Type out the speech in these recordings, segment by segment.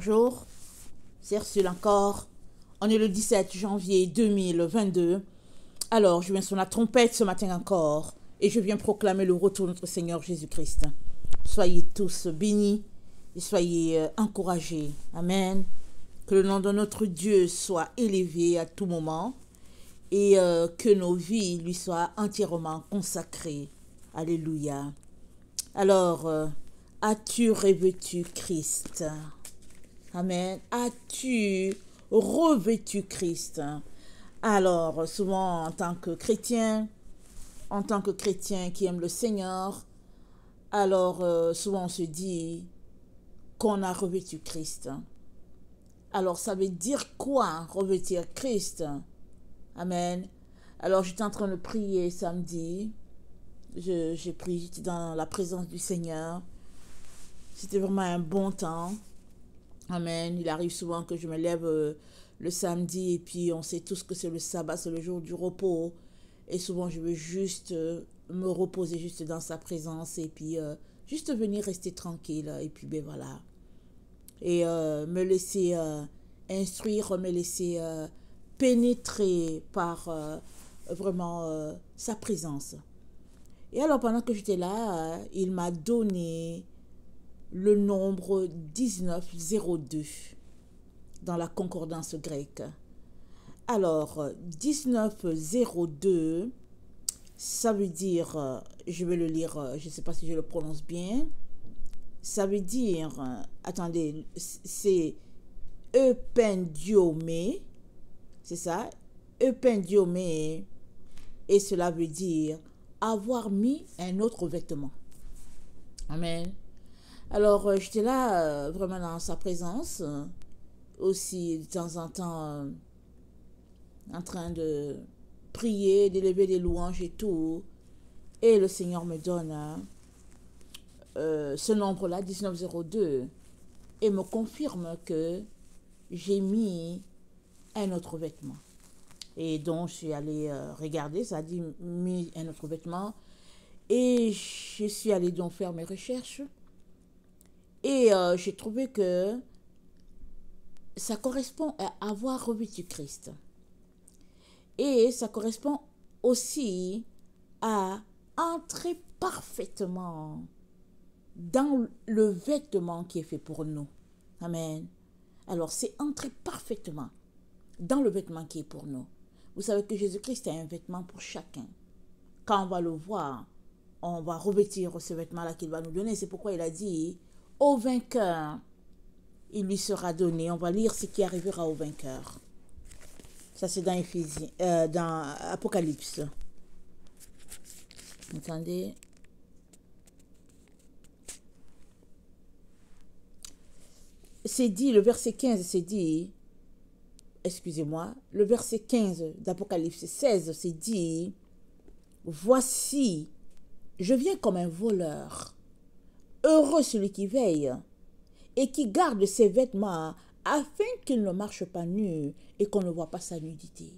Bonjour, c'est Ursule encore. On est le 17 janvier 2022. Alors, je viens sur la trompette ce matin encore et je viens proclamer le retour de notre Seigneur Jésus-Christ. Soyez tous bénis et soyez encouragés. Amen. Que le nom de notre Dieu soit élevé à tout moment et que nos vies lui soient entièrement consacrées. Alléluia. Alors, as-tu revêtu Christ? Amen. As-tu revêtu Christ? Alors, souvent en tant que chrétien qui aime le Seigneur, alors souvent on se dit qu'on a revêtu Christ. Alors, ça veut dire quoi, revêtir Christ? Amen. Alors, j'étais en train de prier samedi. J'ai prié, j'étais dans la présence du Seigneur. C'était vraiment un bon temps. Amen. Il arrive souvent que je me lève le samedi et puis on sait tous que c'est le sabbat, c'est le jour du repos. Et souvent, je veux juste me reposer juste dans sa présence et puis juste venir rester tranquille. Et puis, ben voilà. Et me laisser instruire, me laisser pénétrer par vraiment sa présence. Et alors, pendant que j'étais là, il m'a donné le nombre 1902 dans la concordance grecque. Alors, 1902, ça veut dire, je vais le lire, je ne sais pas si je le prononce bien, ça veut dire, attendez, c'est eupendiomé, c'est ça, eupendiomé, et cela veut dire avoir mis un autre vêtement. Amen. Alors, j'étais là, vraiment dans sa présence, aussi de temps en temps, en train de prier, d'élever des louanges et tout. Et le Seigneur me donne ce nombre-là, 1902, et me confirme que j'ai mis un autre vêtement. Et donc, je suis allée regarder, ça a dit mis un autre vêtement. Et je suis allée donc faire mes recherches. Et j'ai trouvé que ça correspond à avoir revêtu Christ. Et ça correspond aussi à entrer parfaitement dans le vêtement qui est fait pour nous. Amen. Alors, c'est entrer parfaitement dans le vêtement qui est pour nous. Vous savez que Jésus-Christ a un vêtement pour chacun. Quand on va le voir, on va revêtir ce vêtement-là qu'il va nous donner. C'est pourquoi il a dit, au vainqueur, il lui sera donné. On va lire ce qui arrivera au vainqueur. Ça, c'est dans dans Apocalypse. Attendez. C'est dit, le verset 15, c'est dit, excusez-moi, le verset 15 d'Apocalypse 16, c'est dit, voici, je viens comme un voleur. Heureux celui qui veille et qui garde ses vêtements afin qu'il ne marche pas nu et qu'on ne voit pas sa nudité.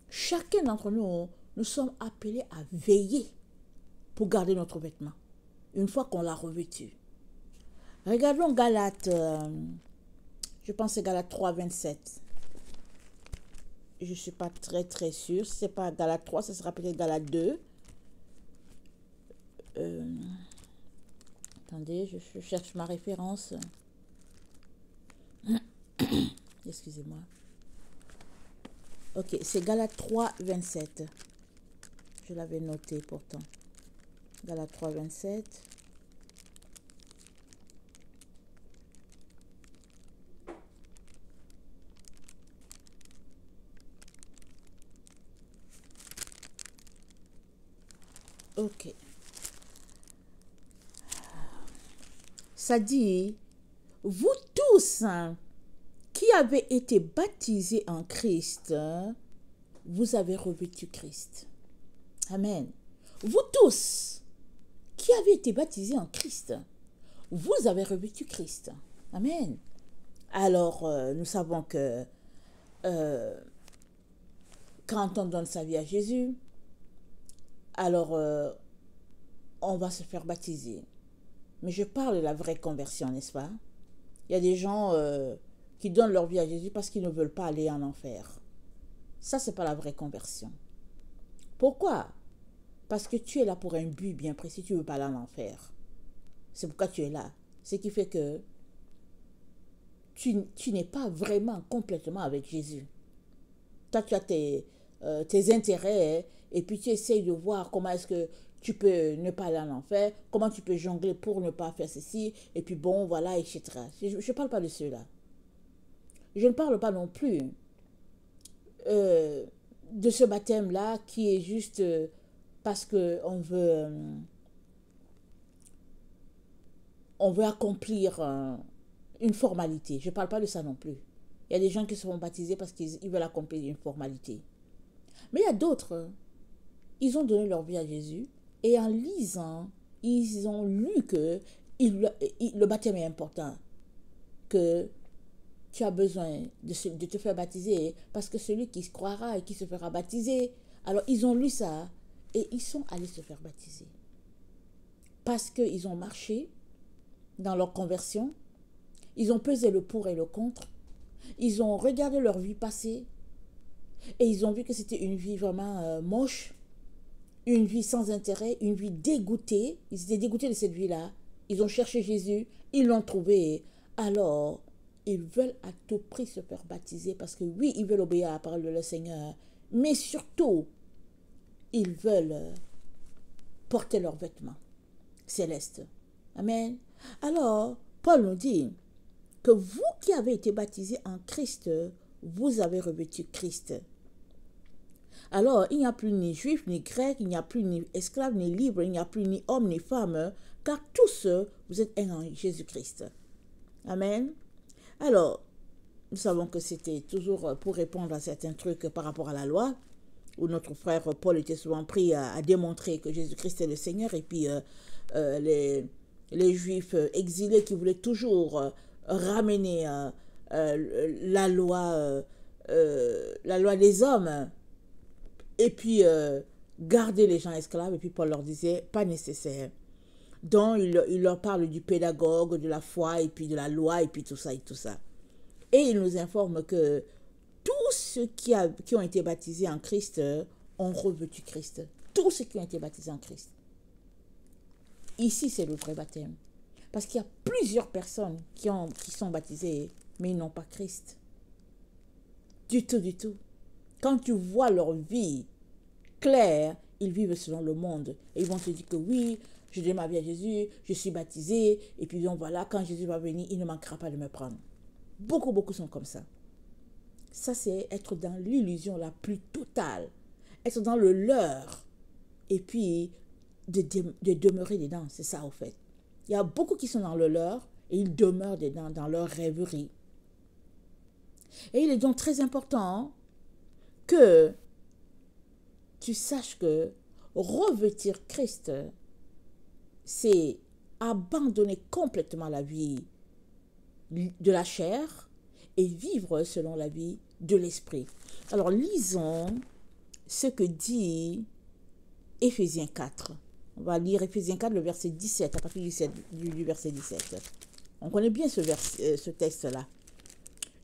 Chacun d'entre nous, nous sommes appelés à veiller pour garder notre vêtement, une fois qu'on l'a revêtu. Regardons Galates, je pense que c'est Galates 3, 27. Je ne suis pas très sûre. Si ce n'est pas Galates 3, ça sera peut-être Galates 2. Attendez, je cherche ma référence. Excusez-moi. Ok, c'est Galates 3, 27. Je l'avais noté pourtant. Galates 3, 27. Ok. Ça dit, vous tous qui avez été baptisés en Christ, vous avez revêtu Christ. Amen. Vous tous qui avez été baptisés en Christ, vous avez revêtu Christ. Amen. Alors, nous savons que quand on donne sa vie à Jésus, alors on va se faire baptiser. Mais je parle de la vraie conversion, n'est-ce pas? Il y a des gens qui donnent leur vie à Jésus parce qu'ils ne veulent pas aller en enfer. Ça, ce n'est pas la vraie conversion. Pourquoi? Parce que tu es là pour un but bien précis, tu ne veux pas aller en enfer. C'est pourquoi tu es là. Ce qui fait que tu n'es pas vraiment complètement avec Jésus. Toi, tu as tes intérêts et puis tu essayes de voir comment est-ce que tu peux ne pas aller en enfer, comment tu peux jongler pour ne pas faire ceci, et puis bon, voilà, etc. Je ne parle pas de ceux-là. Je ne parle pas non plus de ce baptême-là qui est juste parce qu'on veut accomplir une formalité. Je ne parle pas de ça non plus. Il y a des gens qui seront baptisés parce qu'ils veulent accomplir une formalité. Mais il y a d'autres, ils ont donné leur vie à Jésus et en lisant, ils ont lu que le baptême est important, que tu as besoin de te faire baptiser parce que celui qui se croira et qui se fera baptiser. Alors ils ont lu ça et ils sont allés se faire baptiser. Parce qu'ils ont marché dans leur conversion, ils ont pesé le pour et le contre, ils ont regardé leur vie passée et ils ont vu que c'était une vie vraiment moche, une vie sans intérêt, une vie dégoûtée. Ils étaient dégoûtés de cette vie-là. Ils ont cherché Jésus, ils l'ont trouvé. Alors, ils veulent à tout prix se faire baptiser parce que oui, ils veulent obéir à la parole de leur Seigneur, mais surtout, ils veulent porter leurs vêtements célestes. Amen. Alors, Paul nous dit que vous qui avez été baptisés en Christ, vous avez revêtu Christ. Alors, il n'y a plus ni juif, ni grec, il n'y a plus ni esclave, ni libre, il n'y a plus ni homme, ni femme, car tous, vous êtes un en Jésus-Christ. Amen. Alors, nous savons que c'était toujours pour répondre à certains trucs par rapport à la loi, où notre frère Paul était souvent pris à démontrer que Jésus-Christ est le Seigneur, et puis les Juifs exilés qui voulaient toujours ramener la loi des hommes, et puis garder les gens esclaves, et puis Paul leur disait, pas nécessaire. Donc, il leur parle du pédagogue, de la foi, et puis de la loi, et puis tout ça, et tout ça. Et il nous informe que tous ceux qui ont été baptisés en Christ ont revêtu Christ. Tous ceux qui ont été baptisés en Christ. Ici, c'est le vrai baptême. Parce qu'il y a plusieurs personnes qui sont baptisées, mais ils n'ont pas Christ. Du tout, du tout. Quand tu vois leur vie claire, ils vivent selon le monde. Et ils vont te dire que oui, je donne ma vie à Jésus, je suis baptisé, et puis donc voilà, quand Jésus va venir, il ne manquera pas de me prendre. Beaucoup, beaucoup sont comme ça. Ça, c'est être dans l'illusion la plus totale. Être dans le leurre. Et puis, de demeurer dedans. C'est ça, au fait. Il y a beaucoup qui sont dans le leurre et ils demeurent dedans, dans leur rêverie. Et il est donc très important que tu saches que revêtir Christ, c'est abandonner complètement la vie de la chair et vivre selon la vie de l'esprit. Alors, lisons ce que dit Éphésiens 4. On va lire Éphésiens 4, le verset 17, à partir du verset 17. On connaît bien ce texte-là.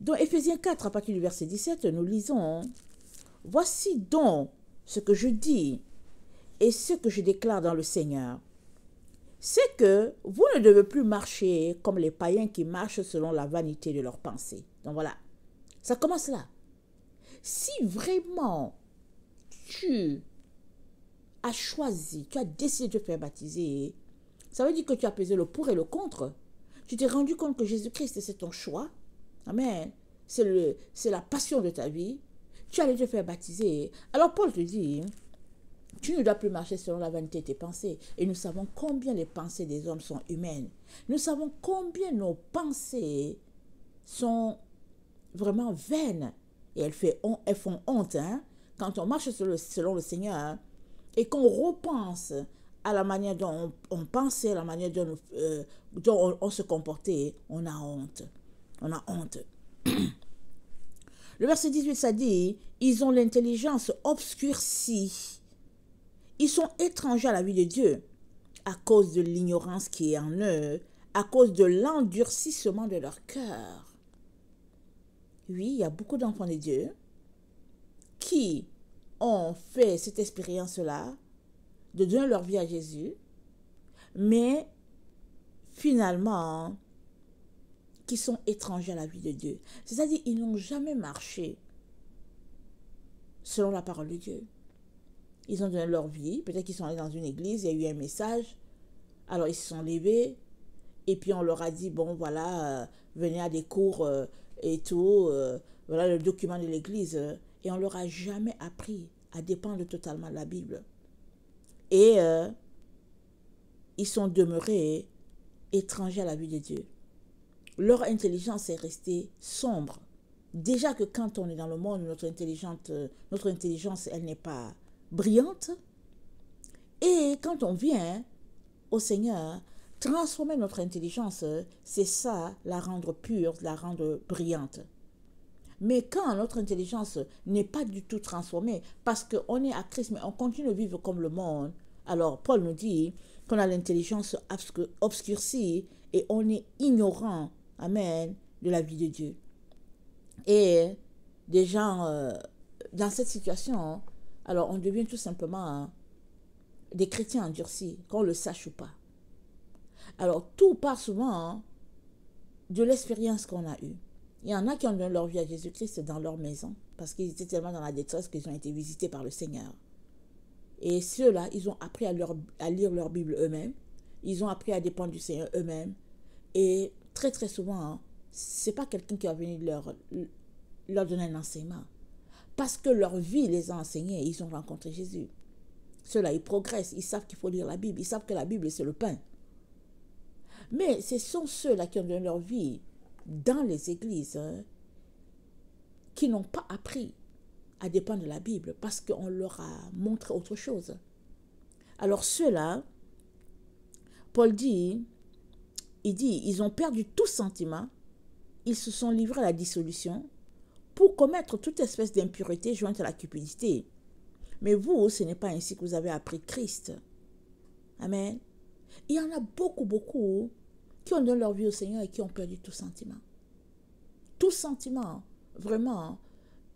Dans Éphésiens 4, à partir du verset 17, nous lisons « Voici donc ce que je dis et ce que je déclare dans le Seigneur. C'est que vous ne devez plus marcher comme les païens qui marchent selon la vanité de leurs pensées. » Donc voilà, ça commence là. Si vraiment tu as choisi, tu as décidé de te faire baptiser, ça veut dire que tu as pesé le pour et le contre. Tu t'es rendu compte que Jésus-Christ, c'est ton choix. Amen. C'est la passion de ta vie. Tu allais te faire baptiser. Alors Paul te dit, tu ne dois plus marcher selon la vanité de tes pensées. Et nous savons combien les pensées des hommes sont humaines. Nous savons combien nos pensées sont vraiment vaines. Et elles font honte. Hein? Quand on marche selon le Seigneur et qu'on repense à la manière dont on pensait, à la manière dont on se comportait, on a honte. On a honte. Le verset 18, ça dit, ils ont l'intelligence obscurcie. Ils sont étrangers à la vie de Dieu à cause de l'ignorance qui est en eux à cause de l'endurcissement de leur cœur. Oui, il y a beaucoup d'enfants de Dieu qui ont fait cette expérience-là, de donner leur vie à Jésus, mais finalement, qui sont étrangers à la vie de Dieu. C'est-à-dire, ils n'ont jamais marché selon la parole de Dieu. Ils ont donné leur vie, peut-être qu'ils sont allés dans une église, il y a eu un message, alors ils se sont levés, et puis on leur a dit, bon voilà, venez à des cours et tout, voilà le document de l'église, et on leur a jamais appris à dépendre totalement de la Bible. Et ils sont demeurés étrangers à la vie de Dieu. Leur intelligence est restée sombre. Déjà que quand on est dans le monde, notre intelligence, elle n'est pas brillante. Et quand on vient au Seigneur, transformer notre intelligence, c'est ça, la rendre pure, la rendre brillante. Mais quand notre intelligence n'est pas du tout transformée, parce qu'on est à Christ, mais on continue de vivre comme le monde, alors Paul nous dit qu'on a l'intelligence obscurcie et on est ignorant, amen, de la vie de Dieu. Et des gens, dans cette situation, alors on devient tout simplement des chrétiens endurcis, qu'on le sache ou pas. Alors tout part souvent de l'expérience qu'on a eue. Il y en a qui ont donné leur vie à Jésus-Christ dans leur maison, parce qu'ils étaient tellement dans la détresse qu'ils ont été visités par le Seigneur. Et ceux-là, ils ont appris à lire leur Bible eux-mêmes, ils ont appris à dépendre du Seigneur eux-mêmes, et très très souvent, c'est pas quelqu'un qui va venir leur donner un enseignement. Parce que leur vie les a enseignés, ils ont rencontré Jésus. Ceux-là, ils progressent, ils savent qu'il faut lire la Bible, ils savent que la Bible, c'est le pain. Mais ce sont ceux-là qui ont donné leur vie dans les églises qui n'ont pas appris à dépendre de la Bible parce qu'on leur a montré autre chose. Alors ceux-là, Paul dit, ils ont perdu tout sentiment, ils se sont livrés à la dissolution pour commettre toute espèce d'impureté jointe à la cupidité. Mais vous, ce n'est pas ainsi que vous avez appris Christ. Amen. Il y en a beaucoup qui ont donné leur vie au Seigneur et qui ont perdu tout sentiment. Tout sentiment, vraiment,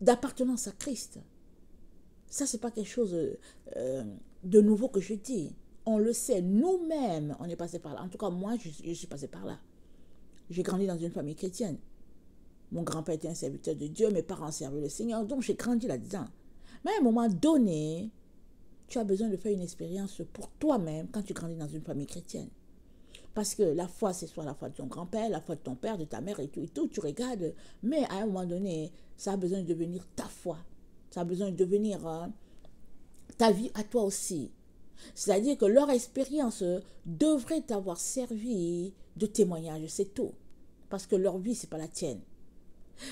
d'appartenance à Christ. Ça, ce n'est pas quelque chose de nouveau que je dis. On le sait, nous-mêmes, on est passé par là. En tout cas, moi, je suis passé par là. J'ai grandi dans une famille chrétienne. Mon grand-père était un serviteur de Dieu, mes parents servaient le Seigneur, donc j'ai grandi là-dedans. Mais à un moment donné, tu as besoin de faire une expérience pour toi-même quand tu grandis dans une famille chrétienne. Parce que la foi, c'est soit la foi de ton grand-père, la foi de ton père, de ta mère et tout, tu regardes. Mais à un moment donné, ça a besoin de devenir ta foi. Ça a besoin de devenir ta vie à toi aussi. C'est-à-dire que leur expérience devrait t'avoir servi de témoignage, c'est tout. Parce que leur vie, ce n'est pas la tienne.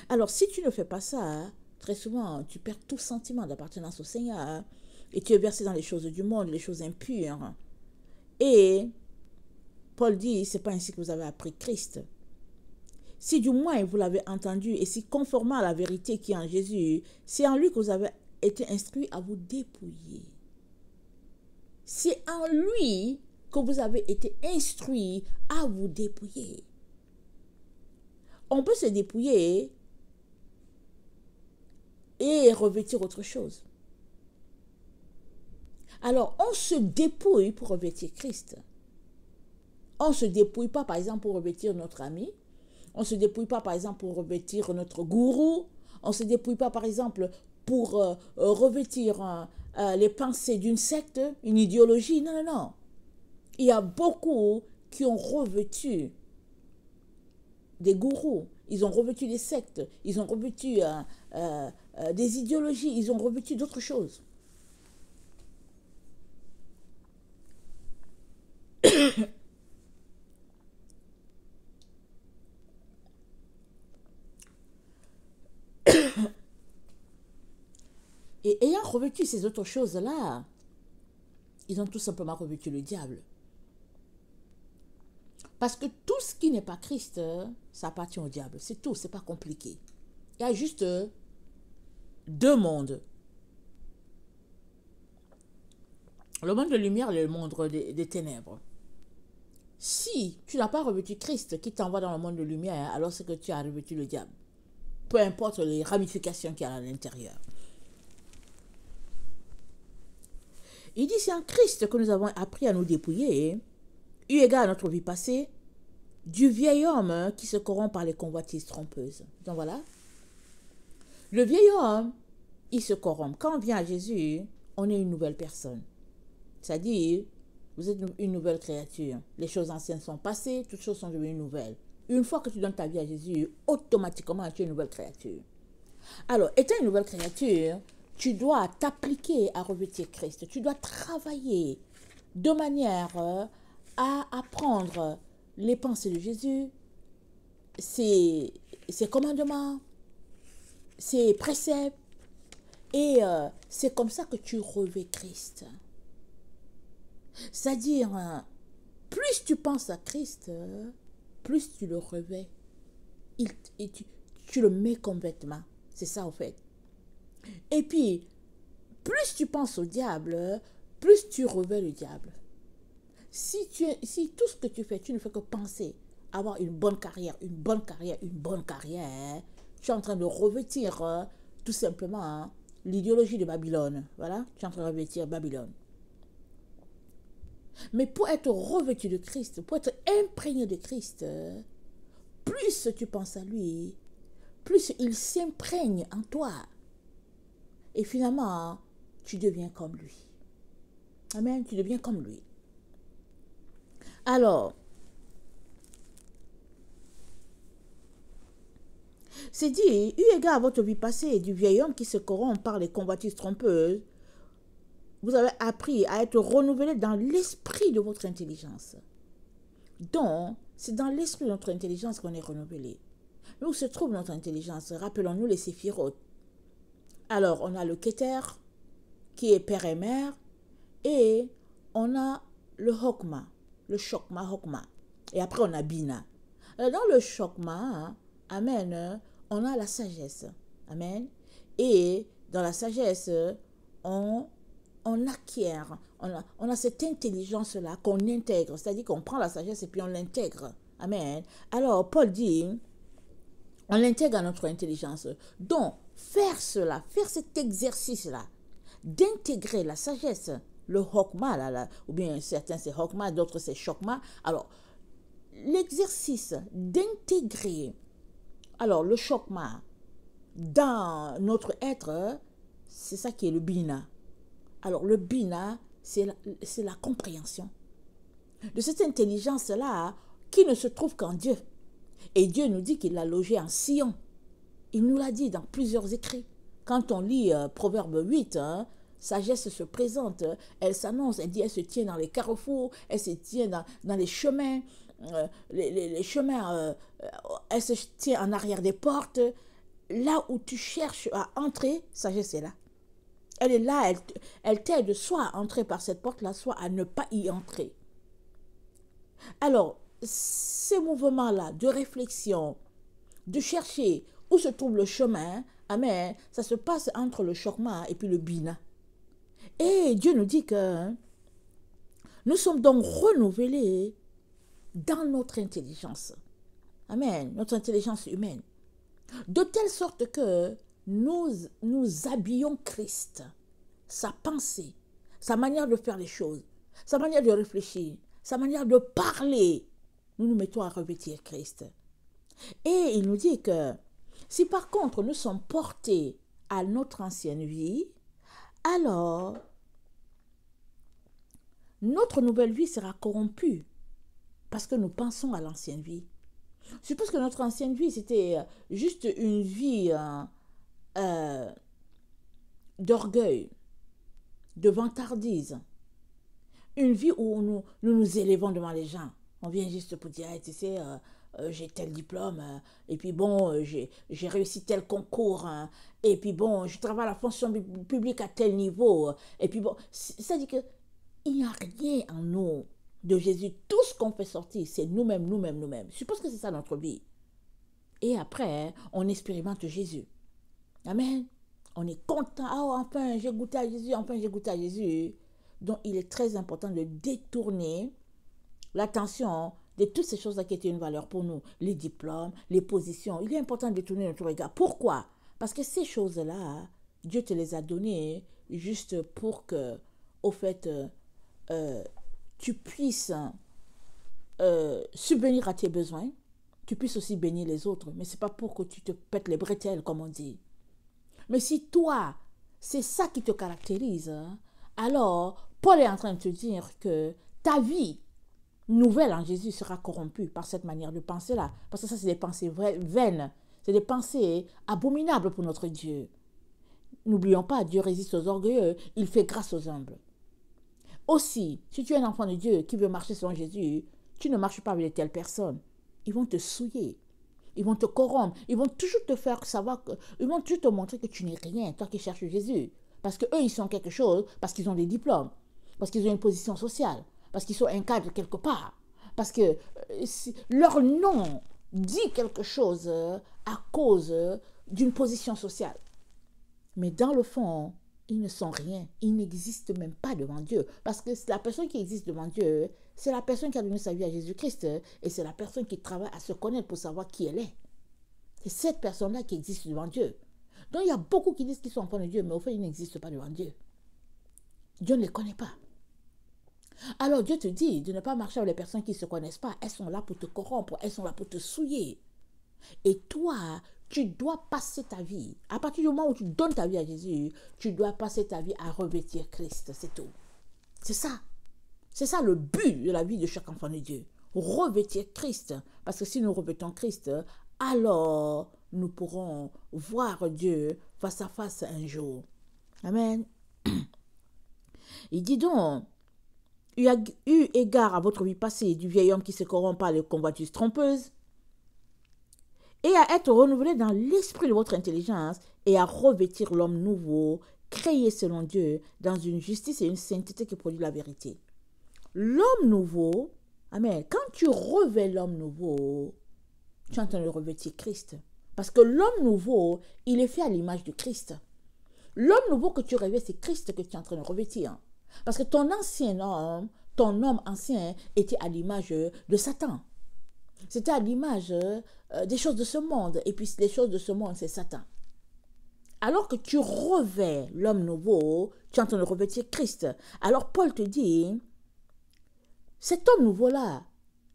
Alors, si tu ne fais pas ça, très souvent, tu perds tout sentiment d'appartenance au Seigneur et tu es versé dans les choses du monde, les choses impures. Et Paul dit, c'est pas ainsi que vous avez appris Christ. Si du moins vous l'avez entendu et si conformément à la vérité qui est en Jésus, c'est en lui que vous avez été instruits à vous dépouiller. C'est en lui que vous avez été instruits à vous dépouiller. On peut se dépouiller et revêtir autre chose. Alors, on se dépouille pour revêtir Christ. On ne se dépouille pas, par exemple, pour revêtir notre ami. On ne se dépouille pas, par exemple, pour revêtir notre gourou. On ne se dépouille pas, par exemple, pour revêtir les pensées d'une secte, une idéologie. Non, non, non. Il y a beaucoup qui ont revêtu des gourous. Ils ont revêtu des sectes. Ils ont revêtu des idéologies. Ils ont revêtu d'autres choses. Et ayant revêtu ces autres choses-là, ils ont tout simplement revêtu le diable. Parce que tout ce qui n'est pas Christ, ça appartient au diable. C'est tout, c'est pas compliqué. Il y a juste deux mondes. Le monde de lumière et le monde des ténèbres. Si tu n'as pas revêtu Christ qui t'envoie dans le monde de lumière, alors c'est que tu as revêtu le diable. Peu importe les ramifications qu'il y a à l'intérieur. Il dit, c'est en Christ que nous avons appris à nous dépouiller, eu égard à notre vie passée, du vieil homme qui se corrompt par les convoitises trompeuses. Donc voilà. Le vieil homme, il se corrompt. Quand on vient à Jésus, on est une nouvelle personne. C'est-à-dire, vous êtes une nouvelle créature. Les choses anciennes sont passées, toutes choses sont devenues nouvelles. Une fois que tu donnes ta vie à Jésus, automatiquement, tu es une nouvelle créature. Alors, étant une nouvelle créature, tu dois t'appliquer à revêtir Christ. Tu dois travailler de manière à apprendre les pensées de Jésus, ses commandements, ses préceptes. Et c'est comme ça que tu revêts Christ. C'est-à-dire, plus tu penses à Christ, plus tu le revêts. Tu le mets complètement. C'est ça, en fait. Et puis, plus tu penses au diable, plus tu revêts le diable. Si tout ce que tu fais, tu ne fais que penser à avoir une bonne carrière, tu es en train de revêtir tout simplement l'idéologie de Babylone. Voilà, tu es en train de revêtir Babylone. Mais pour être revêtu de Christ, pour être imprégné de Christ, plus tu penses à lui, plus il s'imprègne en toi. Et finalement, tu deviens comme lui. Amen, tu deviens comme lui. Alors, c'est dit, eu égard à votre vie passée, du vieil homme qui se corrompt par les convoitises trompeuses, vous avez appris à être renouvelé dans l'esprit de votre intelligence. Donc, c'est dans l'esprit de notre intelligence qu'on est renouvelé. Mais où se trouve notre intelligence? Rappelons-nous les séphirotes. Alors, on a le Keter, qui est père et mère, et on a le Hokma, le Chokma, Hokma. Et après, on a Bina. Alors, dans le Chokma, amen, on a la sagesse. Amen. Et dans la sagesse, on acquiert, on a cette intelligence-là qu'on intègre. C'est-à-dire qu'on prend la sagesse et puis on l'intègre. Amen. Alors, Paul dit, on l'intègre à notre intelligence. Donc, faire cela, faire cet exercice-là, d'intégrer la sagesse, le Hokma, là, ou bien certains c'est Hokma, d'autres c'est Chokma. Alors, l'exercice d'intégrer le Chokma dans notre être, c'est ça qui est le Bina. Alors, le Bina, c'est la compréhension de cette intelligence-là qui ne se trouve qu'en Dieu. Et Dieu nous dit qu'il l'a logé en Sion. Il nous l'a dit dans plusieurs écrits. Quand on lit Proverbe 8, sagesse se présente, elle s'annonce, elle dit, elle se tient dans les carrefours, elle se tient dans les chemins, les chemins, elle se tient en arrière des portes. Là où tu cherches à entrer, sagesse est là. Elle est là, elle t'aide soit à entrer par cette porte-là, soit à ne pas y entrer. Alors, ces mouvements-là de réflexion, de chercher où se trouve le chemin, amen, ça se passe entre le Chokma et puis le Bina. Et Dieu nous dit que nous sommes donc renouvelés dans notre intelligence. Amen, notre intelligence humaine. De telle sorte que nous habillons Christ, sa pensée, sa manière de faire les choses, sa manière de réfléchir, sa manière de parler. Nous nous mettons à revêtir Christ. Et il nous dit que si par contre nous sommes portés à notre ancienne vie, alors notre nouvelle vie sera corrompue parce que nous pensons à l'ancienne vie. Je suppose que notre ancienne vie, c'était juste une vie d'orgueil, de vantardise. Une vie où nous élevons devant les gens. On vient juste pour dire, hey, tu sais, j'ai tel diplôme, et puis bon, j'ai réussi tel concours, et puis bon, je travaille à la fonction publique à tel niveau, et puis bon, c'est-à-dire qu'il n'y a rien en nous de Jésus. Tout ce qu'on fait sortir, c'est nous-mêmes. Je suppose que c'est ça notre vie. Et après, on expérimente Jésus. Amen. On est content. Oh, enfin, j'ai goûté à Jésus. Donc, il est très important de détourner l'attention de toutes ces choses-là qui étaient une valeur pour nous, les diplômes, les positions. Il est important de tourner notre regard. Pourquoi? Parce que ces choses-là, Dieu te les a données juste pour que, au fait, tu puisses subvenir à tes besoins, tu puisses aussi bénir les autres. Mais ce n'est pas pour que tu te pètes les bretelles, comme on dit. Mais si toi, c'est ça qui te caractérise, alors Paul est en train de te dire que ta vie nouvelle en Jésus sera corrompue par cette manière de penser-là. Parce que ça, c'est des pensées vaines. C'est des pensées abominables pour notre Dieu. N'oublions pas, Dieu résiste aux orgueilleux, il fait grâce aux humbles. Aussi, si tu es un enfant de Dieu qui veut marcher selon Jésus, tu ne marches pas avec de telles personnes. Ils vont te souiller. Ils vont te corrompre. Ils vont toujours te faire savoir ils vont toujours te montrer que tu n'es rien, toi qui cherches Jésus. Parce qu'eux, ils sont quelque chose, parce qu'ils ont des diplômes, parce qu'ils ont une position sociale, parce qu'ils sont un cadre quelque part, parce que leur nom dit quelque chose à cause d'une position sociale. Mais dans le fond, ils ne sont rien. Ils n'existent même pas devant Dieu. Parce que la personne qui existe devant Dieu, c'est la personne qui a donné sa vie à Jésus-Christ et c'est la personne qui travaille à se connaître pour savoir qui elle est. C'est cette personne-là qui existe devant Dieu. Donc il y a beaucoup qui disent qu'ils sont enfants de Dieu, mais au fait, ils n'existent pas devant Dieu. Dieu ne les connaît pas. Alors Dieu te dit de ne pas marcher avec les personnes qui ne se connaissent pas. Elles sont là pour te corrompre, elles sont là pour te souiller. Et toi, tu dois passer ta vie, à partir du moment où tu donnes ta vie à Jésus, tu dois passer ta vie à revêtir Christ, c'est tout. C'est ça. C'est ça le but de la vie de chaque enfant de Dieu. Revêtir Christ. Parce que si nous revêtons Christ, alors nous pourrons voir Dieu face à face un jour. Amen. Il dit donc, eu égard à votre vie passée du vieil homme qui se corrompt par les convoitises trompeuses, et à être renouvelé dans l'esprit de votre intelligence et à revêtir l'homme nouveau, créé selon Dieu, dans une justice et une sainteté qui produit la vérité. L'homme nouveau, amen, quand tu revêts l'homme nouveau, tu es en train de revêtir Christ. Parce que l'homme nouveau, il est fait à l'image de Christ. L'homme nouveau que tu revêts, c'est Christ que tu es en train de revêtir. Parce que ton homme ancien, était à l'image de Satan. C'était à l'image des choses de ce monde. Et puis les choses de ce monde, c'est Satan. Alors que tu revêts l'homme nouveau, tu es en train de revêtir Christ. Alors Paul te dit, cet homme nouveau-là,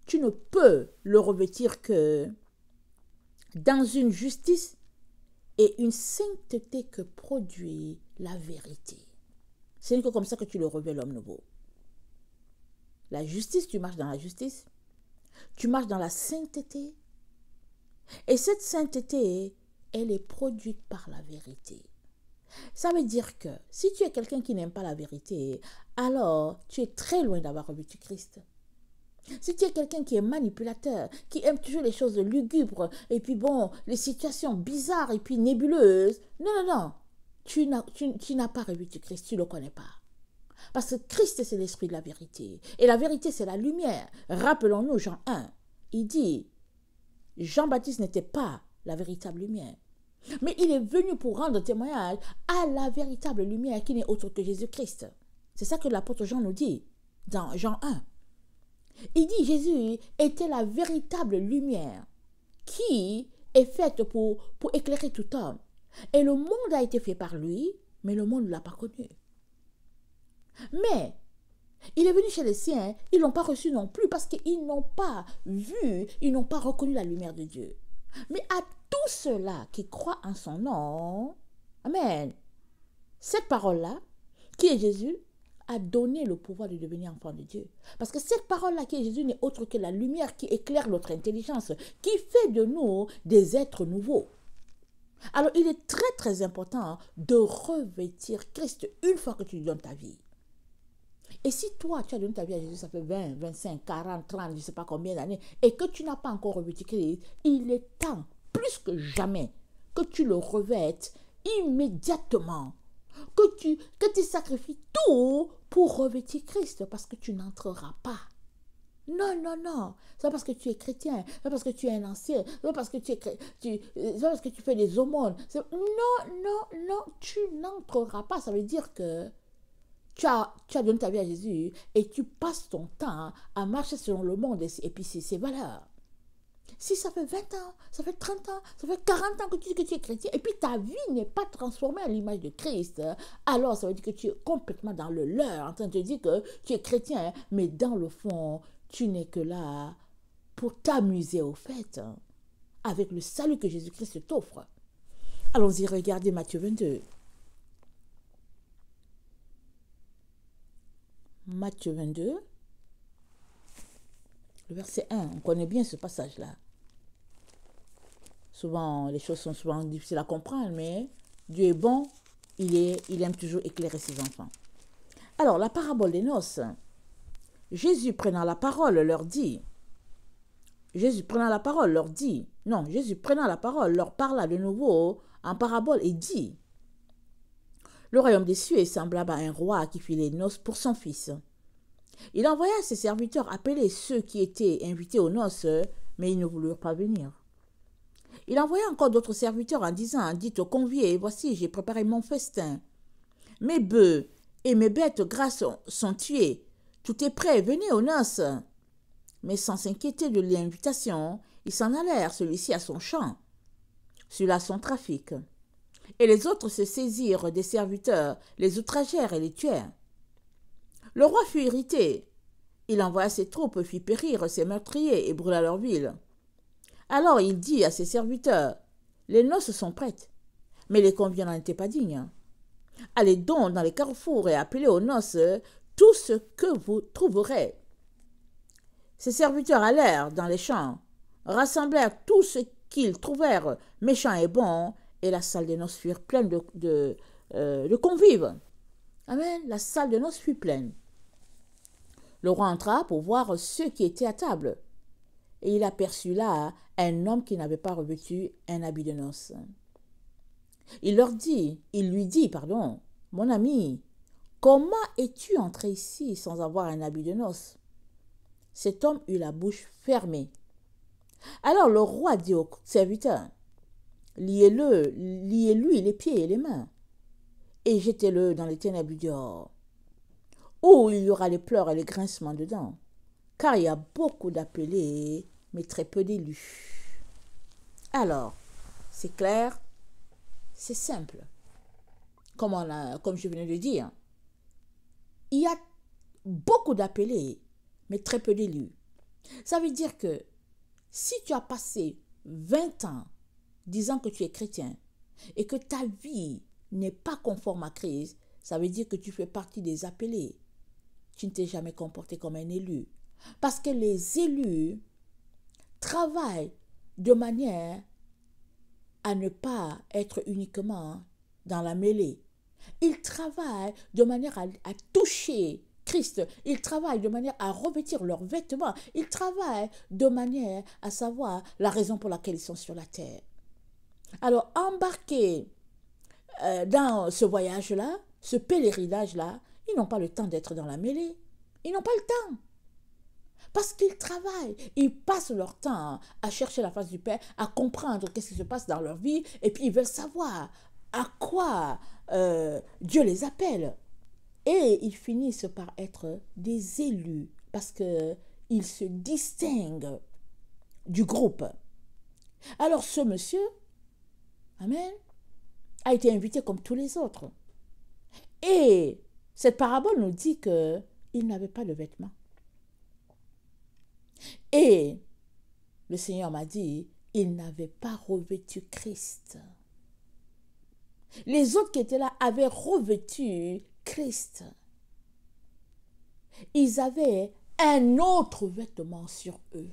tu ne peux le revêtir que dans une justice et une sainteté que produit la vérité. C'est que comme ça que tu le revêts l'homme nouveau. La justice, tu marches dans la justice. Tu marches dans la sainteté. Et cette sainteté, elle est produite par la vérité. Ça veut dire que si tu es quelqu'un qui n'aime pas la vérité, alors tu es très loin d'avoir revêtu Christ. Si tu es quelqu'un qui est manipulateur, qui aime toujours les choses lugubres, et puis bon, les situations bizarres et puis nébuleuses, non, tu n'as pas revêtu Christ, tu ne le connais pas. Parce que Christ, c'est l'esprit de la vérité. Et la vérité, c'est la lumière. Rappelons-nous, Jean 1, il dit, Jean-Baptiste n'était pas la véritable lumière. Mais il est venu pour rendre témoignage à la véritable lumière qui n'est autre que Jésus-Christ. C'est ça que l'apôtre Jean nous dit dans Jean 1. Il dit Jésus était la véritable lumière qui est faite pour éclairer tout homme. Et le monde a été fait par lui, mais le monde ne l'a pas connu. Mais il est venu chez les siens, ils ne l'ont pas reçu non plus parce qu'ils n'ont pas vu, ils n'ont pas reconnu la lumière de Dieu. Mais à tous ceux-là qui croient en son nom, amen, cette parole-là, qui est Jésus, a donné le pouvoir de devenir enfant de Dieu. Parce que cette parole-là qui est Jésus n'est autre que la lumière qui éclaire notre intelligence, qui fait de nous des êtres nouveaux. Alors il est très très important de revêtir Christ une fois que tu lui donnes ta vie. Et si toi, tu as donné ta vie à Jésus, ça fait 20, 25, 40, 30, je ne sais pas combien d'années, et que tu n'as pas encore revêtu Christ, il est temps, plus que jamais, que tu le revêtes immédiatement. Que tu sacrifies tout pour revêtir Christ, parce que tu n'entreras pas. Non. C'est pas parce que tu es chrétien, c'est pas parce que tu es un ancien, c'est pas parce que c'est pas parce que tu fais des aumônes. Non, tu n'entreras pas. Ça veut dire que tu as donné ta vie à Jésus et tu passes ton temps à marcher selon le monde et puis ses valeurs. Si ça fait 20 ans, ça fait 30 ans, ça fait 40 ans que tu dis que tu es chrétien et puis ta vie n'est pas transformée à l'image de Christ, alors ça veut dire que tu es complètement dans le leurre, en train de te dire que tu es chrétien, mais dans le fond, tu n'es que là pour t'amuser au fait, avec le salut que Jésus-Christ t'offre. Allons-y, regardez Matthieu 22. Matthieu 22, le verset 1. On connaît bien ce passage-là. Souvent, les choses sont souvent difficiles à comprendre, mais Dieu est bon, il aime toujours éclairer ses enfants. Alors, la parabole des noces. Jésus prenant la parole leur parla de nouveau en parabole et dit: le royaume des cieux est semblable à un roi qui fit les noces pour son fils. Il envoya ses serviteurs appeler ceux qui étaient invités aux noces, mais ils ne voulurent pas venir. Il envoya encore d'autres serviteurs en disant: dites aux conviés, voici, j'ai préparé mon festin. Mes bœufs et mes bêtes grasses sont tués. Tout est prêt, venez aux noces. Mais sans s'inquiéter de l'invitation, ils s'en allèrent, celui-ci à son champ, celui-là à son trafic. Et les autres se saisirent des serviteurs, les outragèrent et les tuèrent. Le roi fut irrité. Il envoya ses troupes, fit périr ses meurtriers et brûla leur ville. Alors il dit à ses serviteurs: les noces sont prêtes, mais les conviés n'en étaient pas dignes. Allez donc dans les carrefours et appelez aux noces tout ce que vous trouverez. Ses serviteurs allèrent dans les champs, rassemblèrent tout ce qu'ils trouvèrent méchants et bons, et la salle des noces fut pleine de convives. Amen. La salle de noces fut pleine. Le roi entra pour voir ceux qui étaient à table, et il aperçut là un homme qui n'avait pas revêtu un habit de noces. Il lui dit, mon ami, comment es-tu entré ici sans avoir un habit de noces? Cet homme eut la bouche fermée. Alors le roi dit au serviteur: liez-lui les pieds et les mains, et jetez-le dans les ténèbres du dehors, où il y aura les pleurs et les grincements dedans, car il y a beaucoup d'appelés, mais très peu d'élus. Alors, c'est clair, c'est simple. Comme je venais de dire, il y a beaucoup d'appelés, mais très peu d'élus. Ça veut dire que si tu as passé 20 ans disant que tu es chrétien et que ta vie n'est pas conforme à Christ, ça veut dire que tu fais partie des appelés. Tu ne t'es jamais comporté comme un élu. Parce que les élus travaillent de manière à ne pas être uniquement dans la mêlée. Ils travaillent de manière à toucher Christ. Ils travaillent de manière à revêtir leurs vêtements. Ils travaillent de manière à savoir la raison pour laquelle ils sont sur la terre. Alors, embarqués dans ce voyage-là, ce pèlerinage-là, ils n'ont pas le temps d'être dans la mêlée. Ils n'ont pas le temps. Parce qu'ils travaillent, ils passent leur temps à chercher la face du Père, à comprendre qu'est-ce qui se passe dans leur vie, et puis ils veulent savoir à quoi Dieu les appelle. Et ils finissent par être des élus, parce qu'ils se distinguent du groupe. Alors ce monsieur, amen, a été invité comme tous les autres. Et cette parabole nous dit qu'il n'avait pas de vêtements. Et le Seigneur m'a dit, il n'avait pas revêtu Christ. Les autres qui étaient là avaient revêtu Christ. Ils avaient un autre vêtement sur eux.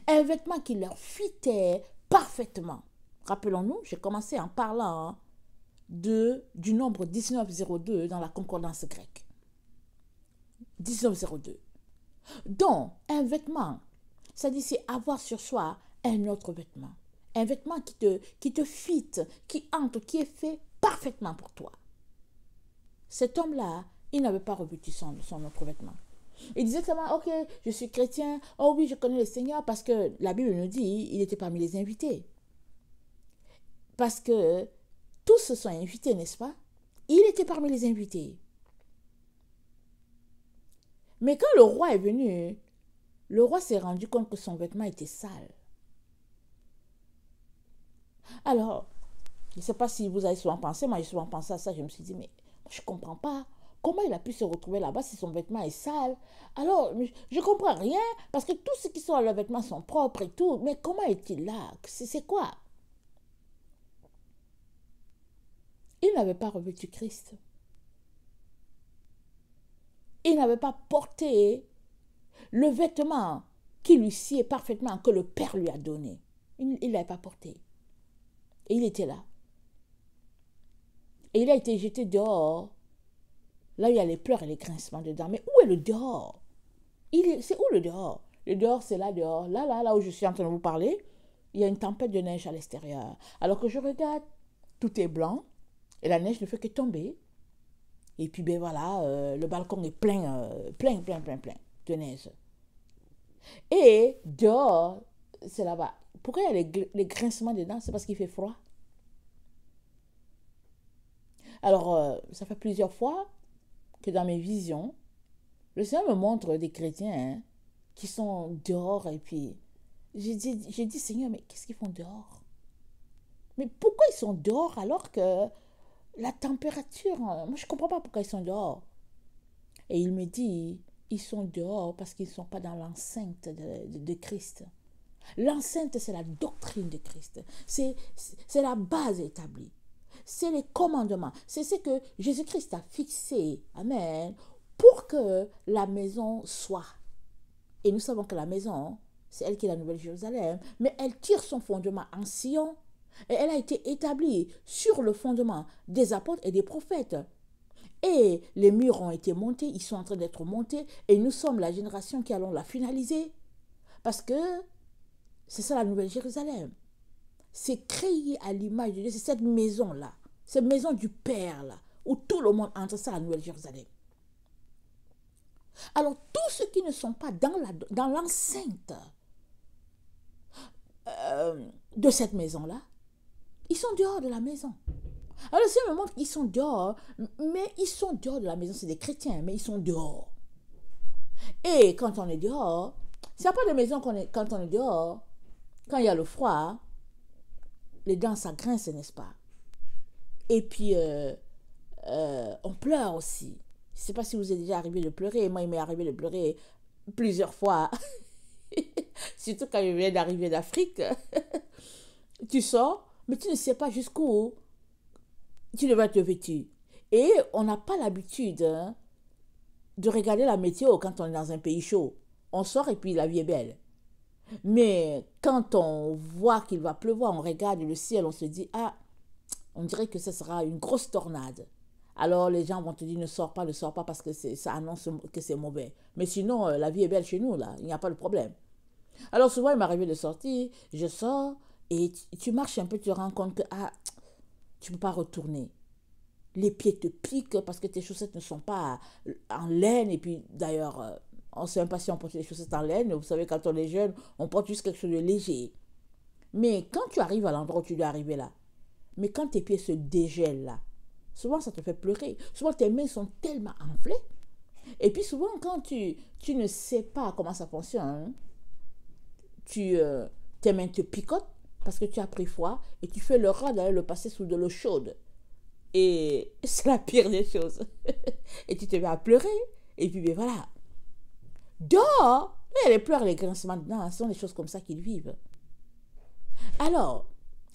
Un vêtement qui leur fitait parfaitement. Rappelons-nous, j'ai commencé en parlant du nombre 1902 dans la concordance grecque. 1902. Donc, un vêtement, ça dit c'est avoir sur soi un autre vêtement. Un vêtement qui te fit, qui entre, qui est fait parfaitement pour toi. Cet homme-là, il n'avait pas revêtu son autre vêtement. Il disait seulement, ok, je suis chrétien, oh oui, je connais le Seigneur, parce que la Bible nous dit, il était parmi les invités. Parce que tous se sont invités, n'est-ce pas? Il était parmi les invités. Mais quand le roi est venu, le roi s'est rendu compte que son vêtement était sale. Alors, je ne sais pas si vous avez souvent pensé, moi j'ai souvent pensé à ça, je me suis dit, mais je ne comprends pas. Comment il a pu se retrouver là-bas si son vêtement est sale? Alors, je ne comprends rien, parce que tous ceux qui sont à leurs vêtements sont propres et tout. Mais comment est-il là? C'est quoi? Il n'avait pas revêtu Christ. Il n'avait pas porté le vêtement qui lui sied parfaitement, que le Père lui a donné. Il ne l'avait pas porté. Et il était là. Et il a été jeté dehors. Là, il y a les pleurs et les grincements dedans. Mais où est le dehors? C'est où le dehors? Le dehors, c'est là dehors. Là où je suis en train de vous parler, il y a une tempête de neige à l'extérieur. Alors que je regarde, tout est blanc et la neige ne fait que tomber. Et puis, ben voilà, le balcon est plein de neige. Et dehors, c'est là-bas. Pourquoi il y a les grincements dedans? C'est parce qu'il fait froid. Alors, ça fait plusieurs fois que dans mes visions, le Seigneur me montre des chrétiens qui sont dehors. Et puis, j'ai dit, Seigneur, mais qu'est-ce qu'ils font dehors? Mais pourquoi ils sont dehors alors que la température, moi je ne comprends pas pourquoi ils sont dehors. Et il me dit, ils sont dehors parce qu'ils ne sont pas dans l'enceinte de Christ. L'enceinte, c'est la doctrine de Christ. C'est la base établie. C'est les commandements. C'est ce que Jésus-Christ a fixé. Amen. Pour que la maison soit. Et nous savons que la maison, c'est elle qui est la Nouvelle Jérusalem. Mais elle tire son fondement en Sion. Et elle a été établie sur le fondement des apôtres et des prophètes. Et les murs ont été montés, ils sont en train d'être montés. Et nous sommes la génération qui allons la finaliser. Parce que c'est ça la Nouvelle Jérusalem. C'est créé à l'image de Dieu. C'est cette maison-là. Cette maison du Père-là. Où tout le monde entre, ça la Nouvelle Jérusalem. Alors, tous ceux qui ne sont pas dans l'enceinte de cette maison-là, ils sont dehors de la maison. Alors, le Seigneur me montre qu'ils sont dehors, mais ils sont dehors de la maison. C'est des chrétiens, mais ils sont dehors. Et quand on est dehors, c'est pas de maison quand on est dehors, quand il y a le froid, les dents, ça grince, n'est-ce pas? Et puis, on pleure aussi. Je ne sais pas si vous êtes déjà arrivé de pleurer. Moi, il m'est arrivé de pleurer plusieurs fois. Surtout quand je viens d'arriver d'Afrique. Tu sors, mais tu ne sais pas jusqu'où tu devrais te vêtir. Et on n'a pas l'habitude de regarder la météo quand on est dans un pays chaud. On sort et puis la vie est belle. Mais quand on voit qu'il va pleuvoir, on regarde le ciel, on se dit, ah, on dirait que ce sera une grosse tornade. Alors les gens vont te dire, ne sors pas parce que ça annonce que c'est mauvais. Mais sinon, la vie est belle chez nous, là, il n'y a pas de problème. Alors souvent, il m'arrivait de sortir, je sors et tu marches un peu, tu te rends compte que tu ne peux pas retourner. Les pieds te piquent parce que tes chaussettes ne sont pas en laine. Et puis d'ailleurs, on ne sait même pas si on porte les chaussettes en laine. Vous savez, quand on est jeune, on porte juste quelque chose de léger. Mais quand tu arrives à l'endroit où tu dois arriver là, mais quand tes pieds se dégèlent là, souvent ça te fait pleurer. Souvent tes mains sont tellement enflées. Et puis souvent quand tu ne sais pas comment ça fonctionne, tes mains te picotent parce que tu as pris froid et tu fais l'erreur d'aller le passer sous de l'eau chaude. Et c'est la pire des choses. Et tu te mets à pleurer. Et puis ben voilà. Dehors, il y a les pleurs et les grincements dedans. Ce sont des choses comme ça qu'ils vivent. Alors,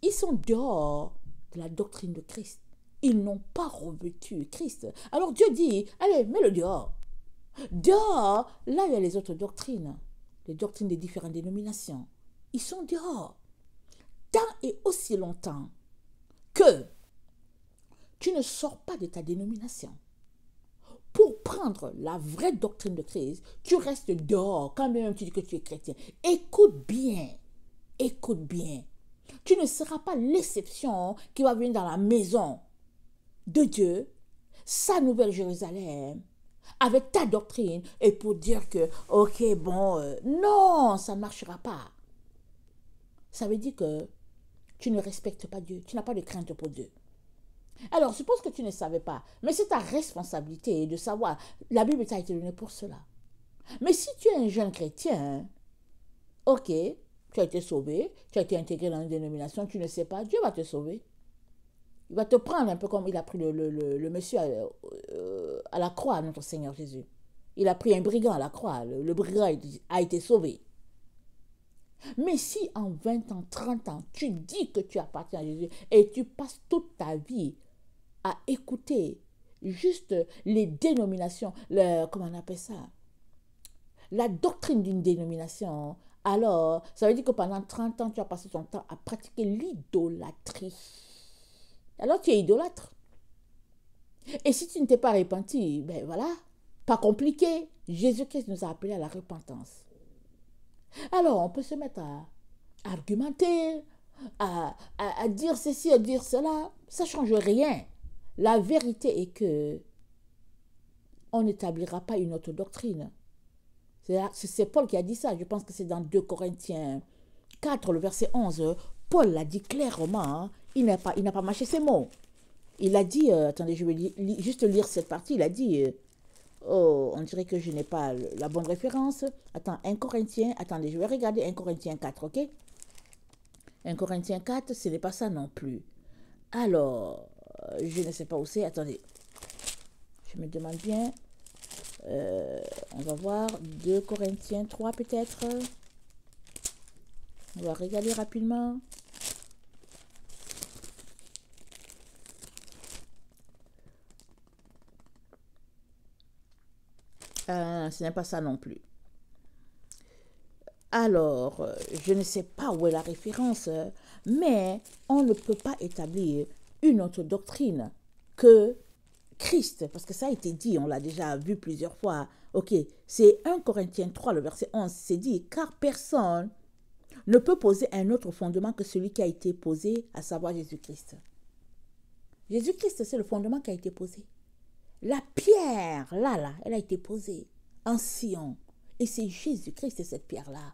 ils sont dehors de la doctrine de Christ. Ils n'ont pas revêtu Christ. Alors Dieu dit, allez, mets-le dehors. Dehors, là il y a les autres doctrines. Les doctrines des différentes dénominations. Ils sont dehors. Tant et aussi longtemps que tu ne sors pas de ta dénomination pour prendre la vraie doctrine de Christ, tu restes dehors quand même tu dis que tu es chrétien. Écoute bien. Écoute bien. Tu ne seras pas l'exception qui va venir dans la maison de Dieu, sa nouvelle Jérusalem, avec ta doctrine, et pour dire que, ok, bon, non, ça ne marchera pas. Ça veut dire que tu ne respectes pas Dieu, tu n'as pas de crainte pour Dieu. Alors, suppose que tu ne savais pas, mais c'est ta responsabilité de savoir. La Bible t'a été donnée pour cela. Mais si tu es un jeune chrétien, ok, tu as été sauvé, tu as été intégré dans une dénomination, tu ne sais pas, Dieu va te sauver. Il va te prendre un peu comme il a pris le monsieur à la croix, notre Seigneur Jésus. Il a pris un brigand à la croix, le brigand a été sauvé. Mais si en 20 ans, 30 ans, tu dis que tu appartiens à Jésus et tu passes toute ta vie à écouter juste les dénominations, comment on appelle ça, la doctrine d'une dénomination, alors ça veut dire que pendant 30 ans, tu as passé ton temps à pratiquer l'idolâtrie. Alors tu es idolâtre. Et si tu ne t'es pas repenti, ben voilà, pas compliqué. Jésus-Christ nous a appelés à la repentance. Alors on peut se mettre à argumenter, à dire ceci, à dire cela. Ça ne change rien. La vérité est que on n'établira pas une autre doctrine. C'est Paul qui a dit ça. Je pense que c'est dans 2 Corinthiens 4, le verset 11. Paul l'a dit clairement. Hein, il n'a pas mâché ses mots. Il a dit, attendez, je vais juste lire cette partie. Il a dit, oh, on dirait que je n'ai pas la bonne référence. Attends, 1 Corinthiens, attendez, je vais regarder 1 Corinthiens 4, ok? 1 Corinthiens 4, ce n'est pas ça non plus. Alors, je ne sais pas où c'est. Attendez, je me demande bien. On va voir 2 Corinthiens 3 peut-être. On va regarder rapidement. Ce n'est pas ça non plus. Alors, je ne sais pas où est la référence, mais on ne peut pas établir une autre doctrine que Christ, parce que ça a été dit, on l'a déjà vu plusieurs fois. Ok, c'est 1 Corinthiens 3, le verset 11, c'est dit, car personne ne peut poser un autre fondement que celui qui a été posé, à savoir Jésus-Christ. Jésus-Christ, c'est le fondement qui a été posé. La pierre, là, elle a été posée en Sion. Et c'est Jésus-Christ, cette pierre-là.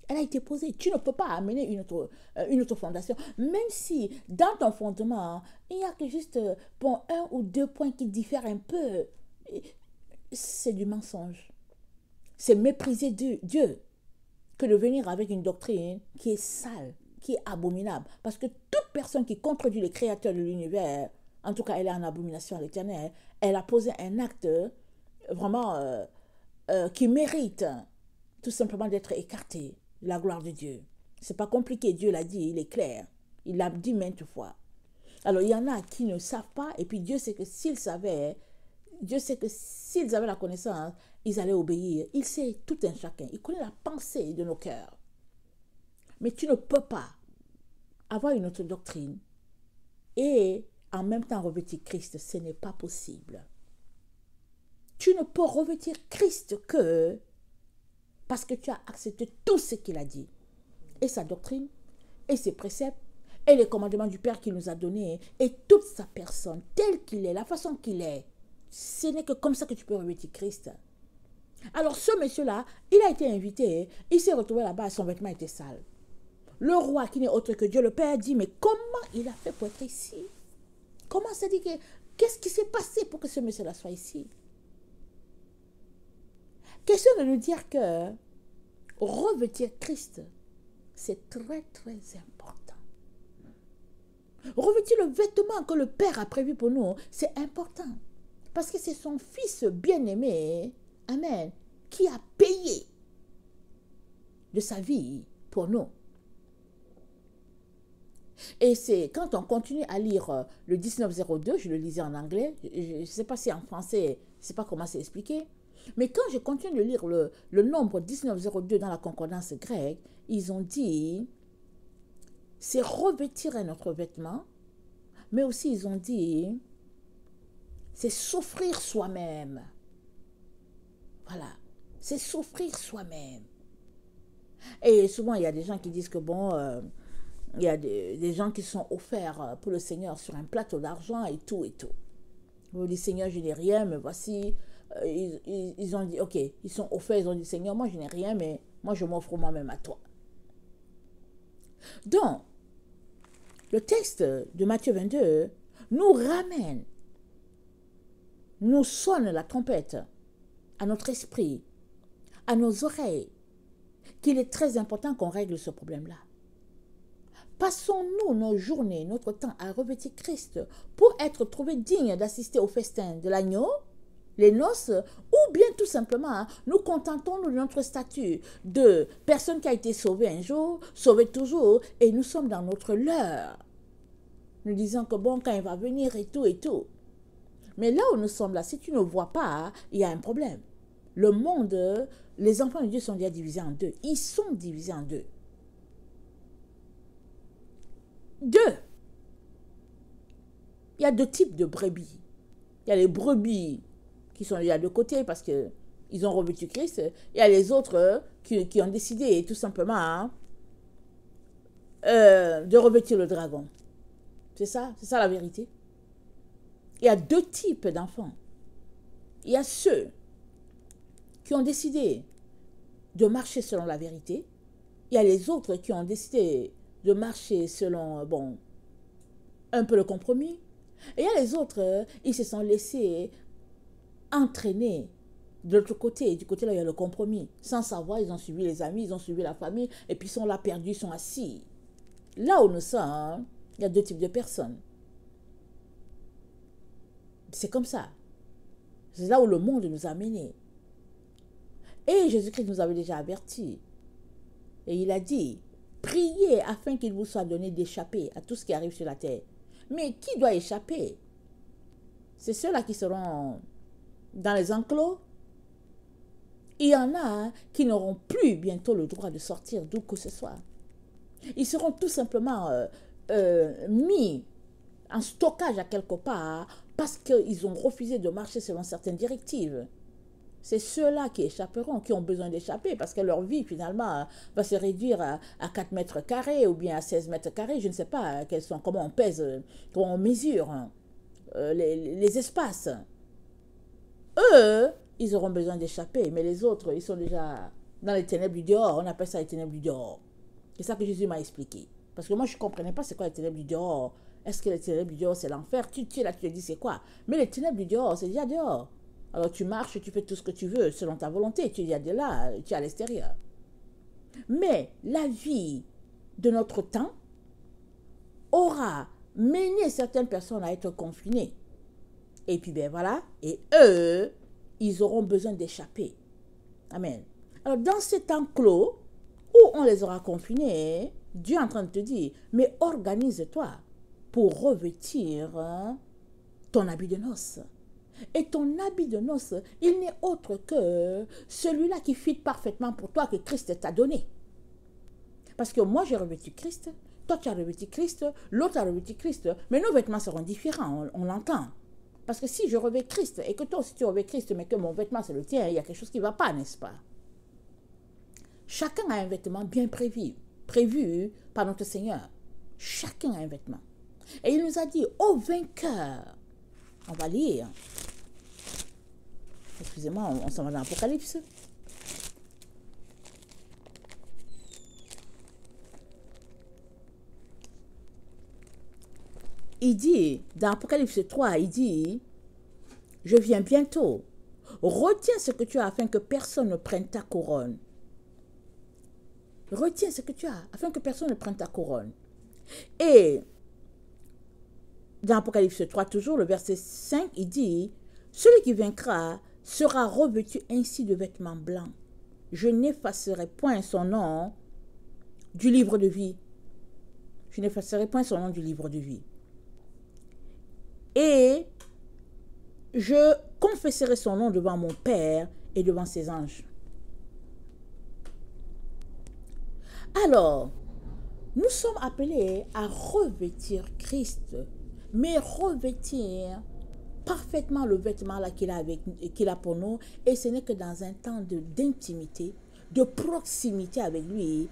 Elle a été posée. Tu ne peux pas amener une autre fondation. Même si dans ton fondement, il n'y a que juste bon, 1 ou 2 points qui diffèrent un peu. C'est du mensonge. C'est mépriser Dieu que de venir avec une doctrine qui est sale, qui est abominable. Parce que toute personne qui contredit le créateur de l'univers, en tout cas elle est en abomination à l'Éternel, elle a posé un acte vraiment qui mérite tout simplement d'être écarté de la gloire de Dieu. C'est pas compliqué, Dieu l'a dit, il est clair. Il l'a dit maintes fois. Alors il y en a qui ne savent pas, et puis Dieu sait que s'ils savaient, Dieu sait que s'ils avaient la connaissance, ils allaient obéir. Il sait tout un chacun. Il connaît la pensée de nos cœurs. Mais tu ne peux pas avoir une autre doctrine et en même temps revêtir Christ. Ce n'est pas possible. Tu ne peux revêtir Christ que parce que tu as accepté tout ce qu'il a dit. Et sa doctrine, et ses préceptes, et les commandements du Père qu'il nous a donnés, et toute sa personne, telle qu'il est, la façon qu'il est. Ce n'est que comme ça que tu peux revêtir Christ. Alors ce monsieur-là, il a été invité, il s'est retrouvé là-bas, son vêtement était sale. Le roi, qui n'est autre que Dieu, le Père, dit, mais comment il a fait pour être ici? Comment ça dit que, qu'est-ce qui s'est passé pour que ce monsieur-là soit ici? Question de nous dire que revêtir Christ, c'est très très important. Revêtir le vêtement que le Père a prévu pour nous, c'est important. Parce que c'est son Fils bien-aimé, amen, qui a payé de sa vie pour nous. Et c'est quand on continue à lire le 1902, je le lisais en anglais, je ne sais pas si en français, je ne sais pas comment c'est expliqué, mais quand je continue de lire le nombre 1902 dans la concordance grecque, ils ont dit, c'est revêtir un autre vêtement, mais aussi ils ont dit, c'est souffrir soi-même. Voilà, c'est souffrir soi-même. Et souvent, il y a des gens qui disent que bon, il y a des gens qui sont offerts pour le Seigneur sur un plateau d'argent et tout et tout. Vous dites, Seigneur, je n'ai rien, mais voici, ils ont dit, ok, ils sont offerts, ils ont dit, Seigneur, moi je n'ai rien, mais moi je m'offre moi-même à toi. Donc, le texte de Matthieu 22 nous ramène, nous sonne la trompette à notre esprit à nos oreilles qu'il est très important qu'on règle ce problème-là. Passons-nous nos journées, notre temps à revêtir Christ pour être trouvés dignes d'assister au festin de l'agneau, les noces, ou bien tout simplement, nous contentons-nous de notre statut de personne qui a été sauvée un jour, sauvée toujours, et nous sommes dans notre leurre. Nous disons que bon, quand il va venir et tout et tout. Mais là où nous sommes là, si tu ne vois pas, il y a un problème. Le monde, les enfants de Dieu sont déjà divisés en deux. Ils sont divisés en deux. Il y a deux types de brebis. Il y a les brebis qui sont déjà de côté parce qu'ils ont revêtu Christ. Il y a les autres qui ont décidé tout simplement de revêtir le dragon. C'est ça la vérité. Il y a deux types d'enfants. Il y a ceux qui ont décidé de marcher selon la vérité. Il y a les autres qui ont décidé de marcher selon, bon, un peu le compromis. Et il y a les autres, ils se sont laissés entraîner de l'autre côté. Du côté là, il y a le compromis. Sans savoir, ils ont suivi les amis, ils ont suivi la famille, et puis ils sont là perdus, ils sont assis. Là où nous sommes, il y a deux types de personnes. C'est comme ça. C'est là où le monde nous a menés. Et Jésus-Christ nous avait déjà avertis. Et il a dit, priez afin qu'il vous soit donné d'échapper à tout ce qui arrive sur la terre. Mais qui doit échapper? C'est ceux-là qui seront dans les enclos. Il y en a qui n'auront plus bientôt le droit de sortir d'où que ce soit. Ils seront tout simplement mis en stockage à quelque part parce qu'ils ont refusé de marcher selon certaines directives. C'est ceux-là qui échapperont, qui ont besoin d'échapper parce que leur vie finalement va se réduire à 4 mètres carrés ou bien à 16 mètres carrés. Je ne sais pas comment on pèse, comment on mesure les espaces. Eux, ils auront besoin d'échapper, mais les autres, ils sont déjà dans les ténèbres du dehors. On appelle ça les ténèbres du dehors. C'est ça que Jésus m'a expliqué. Parce que moi, je ne comprenais pas c'est quoi les ténèbres du dehors. Est-ce que les ténèbres du dehors, c'est l'enfer? Tu es là, tu te dis c'est quoi? Mais les ténèbres du dehors, c'est déjà dehors. Alors tu marches, tu fais tout ce que tu veux selon ta volonté. Tu es de là, tu es à l'extérieur. Mais la vie de notre temps aura mené certaines personnes à être confinées. Et puis ben voilà, et eux, ils auront besoin d'échapper. Amen. Alors dans ces temps clos, où on les aura confinés, Dieu est en train de te dire, mais organise-toi pour revêtir ton habit de noces. Et ton habit de noces, il n'est autre que celui-là qui fit parfaitement pour toi que Christ t'a donné. Parce que moi, j'ai revêtu Christ, toi, tu as revêtu Christ, l'autre a revêtu Christ, mais nos vêtements seront différents, on l'entend. Parce que si je revêts Christ et que toi aussi tu revêts Christ, mais que mon vêtement c'est le tien, il y a quelque chose qui ne va pas, n'est-ce pas? Chacun a un vêtement bien prévu par notre Seigneur. Chacun a un vêtement. Et il nous a dit, ô vainqueur, on va lire. Excusez-moi, on s'en va dans l'Apocalypse. Il dit, dans Apocalypse 3, il dit, je viens bientôt. Retiens ce que tu as afin que personne ne prenne ta couronne. Retiens ce que tu as afin que personne ne prenne ta couronne. Et dans Apocalypse 3, toujours, le verset 5, il dit, celui qui vaincra sera revêtu ainsi de vêtements blancs. Je n'effacerai point son nom du livre de vie. Je n'effacerai point son nom du livre de vie. Et je confesserai son nom devant mon Père et devant ses anges. Alors, nous sommes appelés à revêtir Christ, mais revêtir parfaitement le vêtement là qu'il a pour nous, et ce n'est que dans un temps d'intimité, de proximité avec lui,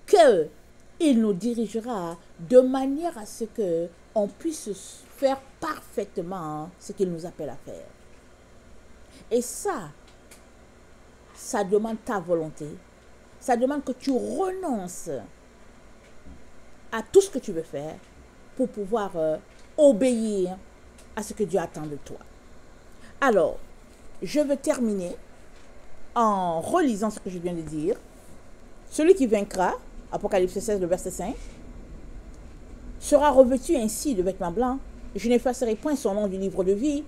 qu'il nous dirigera de manière à ce qu'on puisse faire parfaitement ce qu'il nous appelle à faire. Et ça demande ta volonté, ça demande que tu renonces à tout ce que tu veux faire pour pouvoir obéir à ce que Dieu attend de toi. Alors, je veux terminer en relisant ce que je viens de dire, celui qui vaincra, Apocalypse 16, le verset 5, sera revêtu ainsi de vêtements blancs. Je n'effacerai point son nom du livre de vie,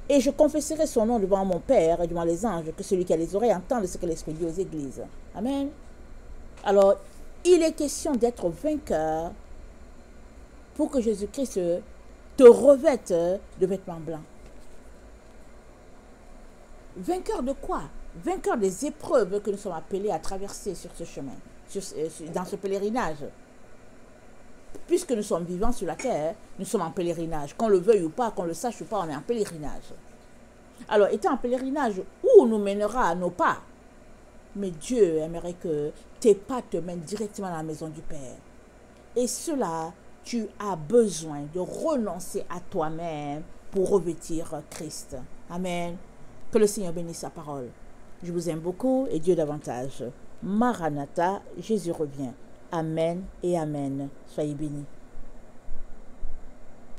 et je confesserai son nom devant mon Père et devant les anges, que celui qui a les oreilles entende ce que l'Esprit dit aux églises. Amen. Alors, il est question d'être vainqueur pour que Jésus-Christ te revête de vêtements blancs. Vainqueur de quoi? Vainqueur des épreuves que nous sommes appelés à traverser sur ce chemin, dans ce pèlerinage. Puisque nous sommes vivants sur la terre, nous sommes en pèlerinage. Qu'on le veuille ou pas, qu'on le sache ou pas, on est en pèlerinage. Alors, étant en pèlerinage, où nous mènera à nos pas? Mais Dieu aimerait que tes pas te mènent directement à la maison du Père. Et cela, tu as besoin de renoncer à toi-même pour revêtir Christ. Amen. Que le Seigneur bénisse sa parole. Je vous aime beaucoup et Dieu davantage. Maranatha, Jésus revient. Amen et Amen. Soyez bénis.